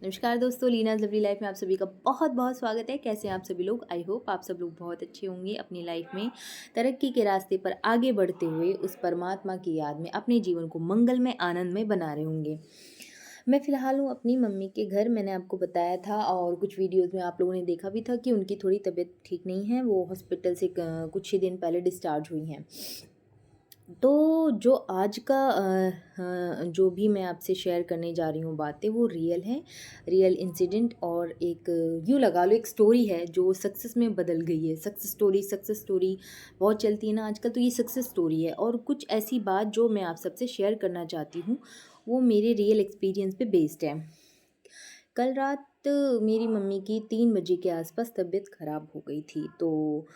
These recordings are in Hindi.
नमस्कार दोस्तों, लीनाज़ लवली लाइफ में आप सभी का बहुत बहुत स्वागत है। कैसे हैं आप सभी लोग? आई होप आप सब लोग बहुत अच्छे होंगे। अपनी लाइफ में तरक्की के रास्ते पर आगे बढ़ते हुए उस परमात्मा की याद में अपने जीवन को मंगलमय आनंद में बना रहे होंगे। मैं फ़िलहाल हूँ अपनी मम्मी के घर। मैंने आपको बताया था और कुछ वीडियोज़ में आप लोगों ने देखा भी था कि उनकी थोड़ी तबीयत ठीक नहीं है। वो हॉस्पिटल से कुछ ही दिन पहले डिस्चार्ज हुई हैं। तो जो आज का जो भी मैं आपसे शेयर करने जा रही हूँ बातें, वो रियल हैं, रियल इंसिडेंट और एक यूँ लगा लो एक स्टोरी है जो सक्सेस में बदल गई है। सक्सेस स्टोरी बहुत चलती है ना आजकल, तो ये सक्सेस स्टोरी है और कुछ ऐसी बात जो मैं आप सबसे शेयर करना चाहती हूँ, वो मेरे रियल एक्सपीरियंस पे बेस्ड है। कल रात मेरी मम्मी की 3 बजे के आसपास तबीयत ख़राब हो गई थी। तो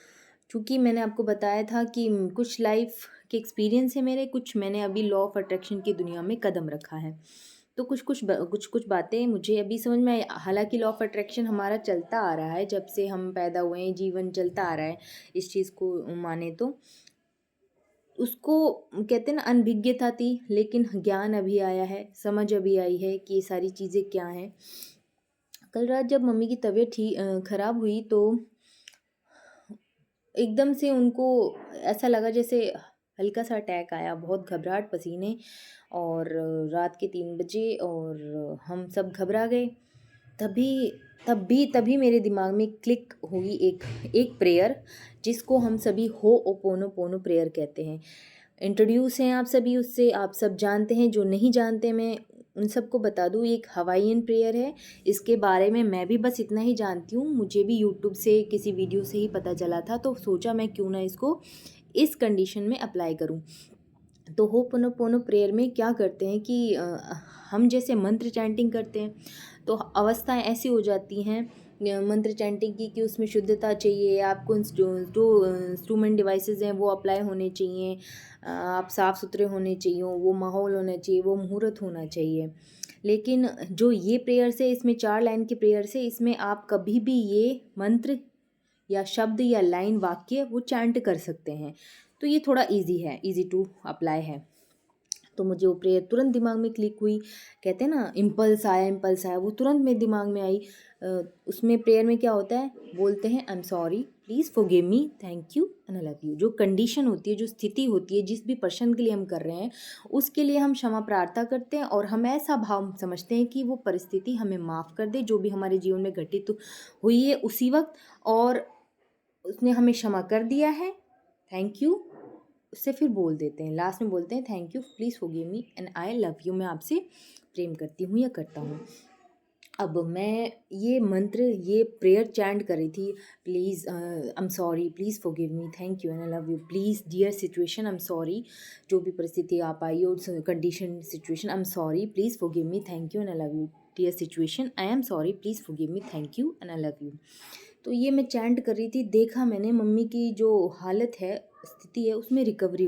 चूँकि मैंने आपको बताया था कि कुछ लाइफ़ के एक्सपीरियंस है मेरे, कुछ मैंने अभी लॉ ऑफ़ अट्रैक्शन की दुनिया में कदम रखा है। तो कुछ-कुछ बातें मुझे अभी समझ में आई। हालाँकि लॉ ऑफ़ अट्रैक्शन हमारा चलता आ रहा है, जब से हम पैदा हुए हैं, जीवन चलता आ रहा है, इस चीज़ को माने तो। उसको कहते हैं ना, अनभिज्ञता थी, लेकिन ज्ञान अभी आया है, समझ अभी आई है कि ये सारी चीज़ें क्या हैं। कल रात जब मम्मी की तबीयत ख़राब हुई तो एकदम से उनको ऐसा लगा जैसे हल्का सा अटैक आया, बहुत घबराहट, पसीने और रात के 3 बजे और हम सब घबरा गए। तभी तभी मेरे दिमाग में क्लिक हुई एक एक प्रेयर, जिसको हम सभी होओपोनोपोनो प्रेयर कहते हैं। इंट्रोड्यूस हैं आप सभी उससे, आप सब जानते हैं। जो नहीं जानते, मैं उन सबको बता दूँ, एक हवाईयन प्रेयर है। इसके बारे में मैं भी बस इतना ही जानती हूँ, मुझे भी यूट्यूब से किसी वीडियो से ही पता चला था, तो सोचा मैं क्यों ना इसको इस कंडीशन में अप्लाई करूँ। तो होपोनोपोनो प्रेयर में क्या करते हैं कि हम जैसे मंत्र चैंटिंग करते हैं, तो अवस्थाएं ऐसी हो जाती हैं मंत्र चैंटिंग की कि उसमें शुद्धता चाहिए आपको। जो इंस्ट्रूमेंट डिवाइसेस हैं वो अप्लाई होने चाहिए, आप साफ़ सुथरे होने चाहिए, वो माहौल होना चाहिए, वो मुहूर्त होना चाहिए। लेकिन जो ये प्रेयर्स है, इसमें 4 लाइन की प्रेयर्स है, इसमें आप कभी भी ये मंत्र या शब्द या लाइन वाक्य वो चैंट कर सकते हैं। तो ये थोड़ा ईज़ी है, ईज़ी टू अप्लाई है। तो मुझे वो प्रेयर तुरंत दिमाग में क्लिक हुई। कहते हैं ना, इम्पल्स आया, वो तुरंत मेरे दिमाग में आई। उसमें प्रेयर में क्या होता है, बोलते हैं आई am sorry, please forgive me, thank you and I love you. जो कंडीशन होती है, जो स्थिति होती है, जिस भी पर्सन के लिए हम कर रहे हैं, उसके लिए हम क्षमा प्रार्थना करते हैं और हम ऐसा भाव समझते हैं कि वो परिस्थिति हमें माफ़ कर दे, जो भी हमारे जीवन में घटित हुई है उसी वक़्त, और उसने हमें क्षमा कर दिया है, थैंक यू। उससे फिर बोल देते हैं, लास्ट में बोलते हैं thank you, please forgive me and I love you. मैं आपसे प्रेम करती हूँ या करता हूँ। अब मैं ये मंत्र, ये प्रेयर चैंट कर रही थी। Please I am sorry, please forgive me, thank you and I love you, please dear situation I am sorry. जो भी परिस्थिति आप आई हो, condition situation, I am sorry, please forgive me, thank you and I love you. Dear situation, I am sorry, please forgive me, thank you and I love you. तो ये मैं चैंट कर रही थी, देखा मैंने मम्मी की जो हालत है, स्थिति है, उसमें रिकवरी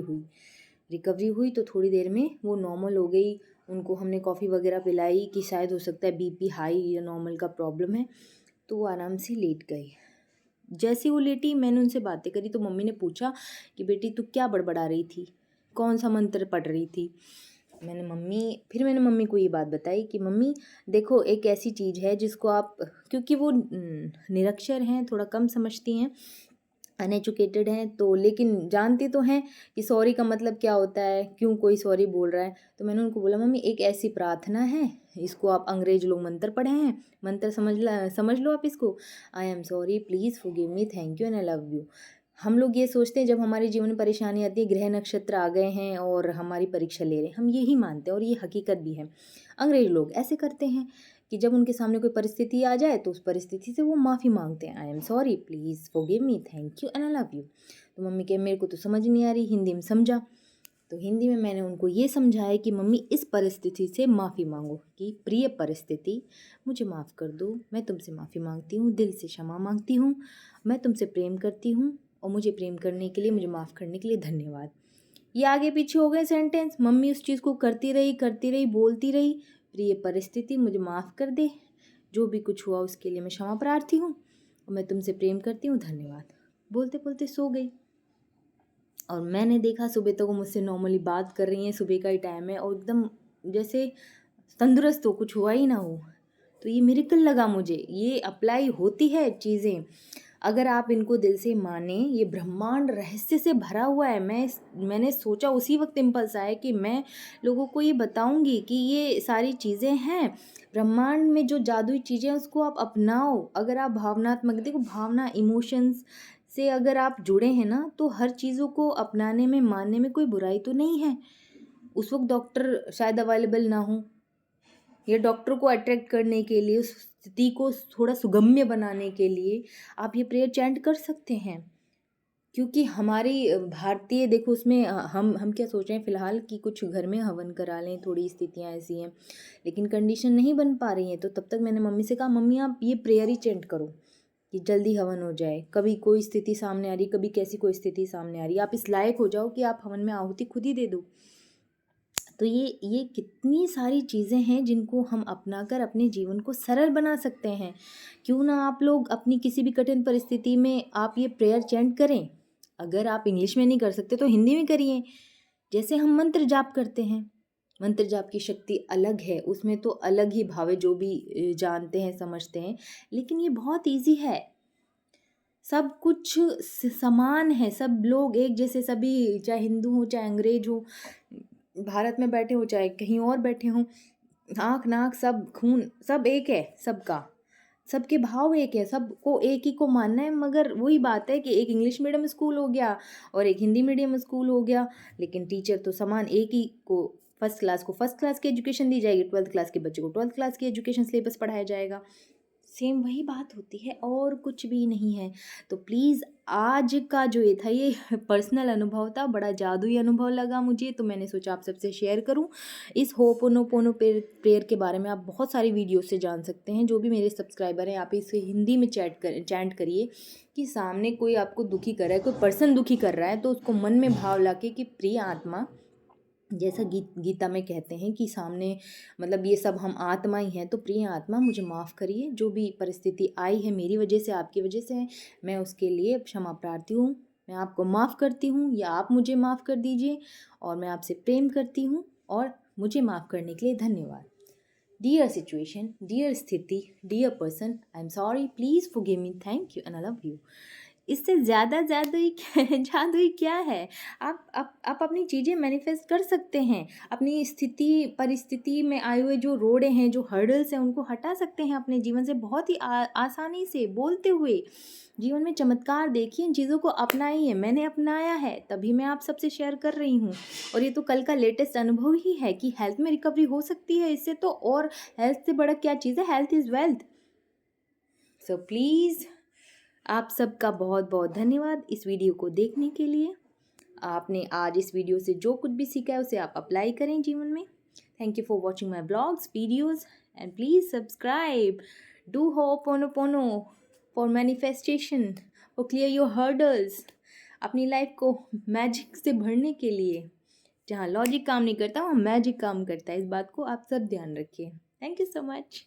हुई तो थोड़ी देर में वो नॉर्मल हो गई। उनको हमने कॉफ़ी वगैरह पिलाई कि शायद हो सकता है बीपी हाई या नॉर्मल का प्रॉब्लम है, तो वो आराम से लेट गई। जैसे वो लेटी, मैंने उनसे बातें करी तो मम्मी ने पूछा कि बेटी तू क्या बड़बड़ा रही थी, कौन सा मंत्र पढ़ रही थी। मैंने मम्मी को ये बात बताई कि मम्मी देखो, एक ऐसी चीज़ है जिसको आप, क्योंकि वो निरक्षर हैं, थोड़ा कम समझती हैं, अनएजुकेटेड हैं, तो लेकिन जानती तो हैं कि सॉरी का मतलब क्या होता है, क्यों कोई सॉरी बोल रहा है। तो मैंने उनको बोला मम्मी एक ऐसी प्रार्थना है, इसको आप, अंग्रेज लोग मंत्र पढ़े हैं, मंत्र समझ लो आप इसको, आई am sorry, please forgive me, thank you and I love you. हम लोग ये सोचते हैं जब हमारे जीवन में परेशानी आती है, ग्रह नक्षत्र आ गए हैं और हमारी परीक्षा ले रहे हैं, हम यही मानते हैं और ये हकीकत भी है। अंग्रेज लोग ऐसे करते हैं कि जब उनके सामने कोई परिस्थिति आ जाए तो उस परिस्थिति से वो माफ़ी मांगते हैं, आई am sorry, please forgive me, thank you and I love you. तो मम्मी कहे मेरे को तो समझ नहीं आ रही, हिंदी में समझा। तो हिंदी में मैंने उनको ये समझाया कि मम्मी इस परिस्थिति से माफ़ी मांगो, कि प्रिय परिस्थिति मुझे माफ़ कर दो, मैं तुमसे माफ़ी मांगती हूँ, दिल से क्षमा मांगती हूँ, मैं तुमसे प्रेम करती हूँ और मुझे प्रेम करने के लिए, मुझे माफ़ करने के लिए धन्यवाद। ये आगे पीछे हो गए सेंटेंस, मम्मी उस चीज़ को करती रही, बोलती रही, प्रिय परिस्थिति मुझे माफ़ कर दे, जो भी कुछ हुआ उसके लिए मैं क्षमा प्रार्थी हूँ और मैं तुमसे प्रेम करती हूँ, धन्यवाद। बोलते बोलते सो गई। और मैंने देखा सुबह तक वो मुझसे नॉर्मली बात कर रही हैं, सुबह का ही टाइम है और एकदम जैसे तंदुरुस्त हो, कुछ हुआ ही ना हो। तो ये मिरेकल लगा मुझे, ये अप्लाई होती है चीज़ें अगर आप इनको दिल से माने। ये ब्रह्मांड रहस्य से भरा हुआ है। मैंने सोचा उसी वक्त इम्पल्स आया कि मैं लोगों को ये बताऊंगी कि ये सारी चीज़ें हैं ब्रह्मांड में, जो जादुई चीज़ें हैं उसको आप अपनाओ। अगर आप भावनात्मक, देखो भावना, इमोशंस से अगर आप जुड़े हैं ना, तो हर चीज़ों को अपनाने में, मानने में कोई बुराई तो नहीं है। उस वक्त डॉक्टर शायद अवेलेबल ना हो, या डॉक्टर को अट्रैक्ट करने के लिए, उस स्थिति को थोड़ा सुगम्य बनाने के लिए आप ये प्रेयर चैंट कर सकते हैं। क्योंकि हमारी भारतीय, देखो उसमें हम क्या सोच रहे हैं फ़िलहाल कि कुछ घर में हवन करा लें, थोड़ी स्थितियाँ ऐसी हैं, लेकिन कंडीशन नहीं बन पा रही हैं। तो तब तक मैंने मम्मी से कहा, मम्मी आप ये प्रेयर ही चैंट करो कि जल्दी हवन हो जाए। कभी कोई स्थिति सामने आ रही, कभी कैसी कोई स्थिति सामने आ रही, आप इस लायक हो जाओ कि आप हवन में आहुति खुद ही दे दो। तो ये कितनी सारी चीज़ें हैं जिनको हम अपनाकर अपने जीवन को सरल बना सकते हैं। क्यों ना आप लोग अपनी किसी भी कठिन परिस्थिति में आप ये प्रेयर चैंट करें। अगर आप इंग्लिश में नहीं कर सकते तो हिंदी में करिए। जैसे हम मंत्र जाप करते हैं, मंत्र जाप की शक्ति अलग है, उसमें तो अलग ही भाव है, जो भी जानते हैं समझते हैं, लेकिन ये बहुत ईजी है। सब कुछ समान है, सब लोग एक जैसे, सभी चाहे हिंदू हो चाहे अंग्रेज हो, भारत में बैठे हो चाहे कहीं और बैठे हों, आँख नाक सब खून सब एक है सबका, सबके भाव एक है, सबको एक ही को मानना है। मगर वही बात है कि एक इंग्लिश मीडियम स्कूल हो गया और एक हिंदी मीडियम स्कूल हो गया, लेकिन टीचर तो समान एक ही को, फर्स्ट क्लास को फर्स्ट क्लास की एजुकेशन दी जाएगी, 12th क्लास के बच्चे को 12th क्लास की एजुकेशन सिलेबस पढ़ाया जाएगा। सेम वही बात होती है और कुछ भी नहीं है। तो प्लीज़, आज का जो ये था, ये पर्सनल अनुभव था, बड़ा जादुई अनुभव लगा मुझे, तो मैंने सोचा आप सबसे शेयर करूं। इस होपोनोपोनो प्रेयर के बारे में आप बहुत सारी वीडियो से जान सकते हैं। जो भी मेरे सब्सक्राइबर हैं, आप इसे हिंदी में चैंट करिए कि सामने कोई आपको दुखी कर रहा है, कोई पर्सन दुखी कर रहा है, तो उसको मन में भाव लाके कि प्रिय आत्मा, जैसा गीता में कहते हैं कि सामने, मतलब ये सब हम आत्मा ही हैं, तो प्रिय आत्मा मुझे माफ़ करिए, जो भी परिस्थिति आई है मेरी वजह से, आपकी वजह से है, मैं उसके लिए क्षमा प्रार्थी हूँ, मैं आपको माफ़ करती हूँ, या आप मुझे माफ़ कर दीजिए, और मैं आपसे प्रेम करती हूँ, और मुझे माफ़ करने के लिए धन्यवाद। डियर सिचुएशन, डियर स्थिति, dear person, I am sorry, please forgive me, thank you and I love you. इससे ज़्यादा जादुई क्या है। आप अपनी चीज़ें मैनिफेस्ट कर सकते हैं। अपनी स्थिति परिस्थिति में आए हुए जो रोड़े हैं, जो हर्डल्स हैं, उनको हटा सकते हैं अपने जीवन से बहुत ही आसानी से, बोलते हुए। जीवन में चमत्कार देखिए, इन चीज़ों को अपनाइए। मैंने अपनाया है, तभी मैं आप सबसे शेयर कर रही हूँ। और ये तो कल का लेटेस्ट अनुभव ही है कि हेल्थ में रिकवरी हो सकती है इससे, तो और हेल्थ से बड़ा क्या चीज़ है, health is wealth. So please, आप सबका बहुत बहुत धन्यवाद इस वीडियो को देखने के लिए। आपने आज इस वीडियो से जो कुछ भी सीखा है उसे आप अप्लाई करें जीवन में। Thank you for watching my blogs, videos, and please subscribe, do ho'oponopono for manifestation, for clear your hurdles, अपनी लाइफ को मैजिक से भरने के लिए। जहाँ लॉजिक काम नहीं करता वहाँ मैजिक काम करता है, इस बात को आप सब ध्यान रखिए। Thank you so much.